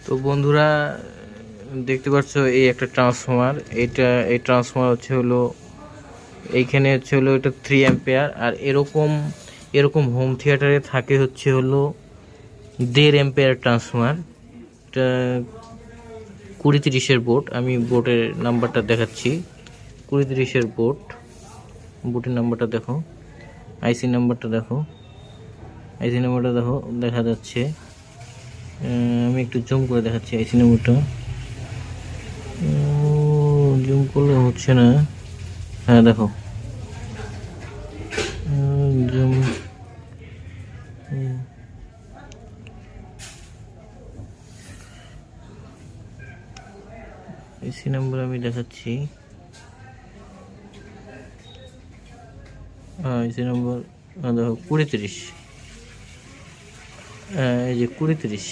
তো বন্ধুরা, দেখতে পাচ্ছ এই একটা ট্রান্সফরমার। এই ট্রান্সফরমার হলো এইখানে হলো এটা 3 অ্যাম্পিয়ার। আর এরকম এরকম হোম থিয়েটারে থাকে হলো 1.5 অ্যাম্পিয়ার ট্রান্সফরমার। এটা 2030-এর বোর্ড। আমি বোর্ডের নাম্বারটা দেখাচ্ছি। 2030-এর বোর্ডের নাম্বারটা দেখো, আইসি নাম্বারটা দেখো, দেখা যাচ্ছে। আমি একটু জুম করে দেখাচ্ছি আইসি নাম্বারটা। জুম করলে হচ্ছে না। হ্যাঁ দেখো, জুম। আইসি নাম্বার আমি দেখাচ্ছি। আইসি নাম্বার দেখো 2030। এই যে 2030।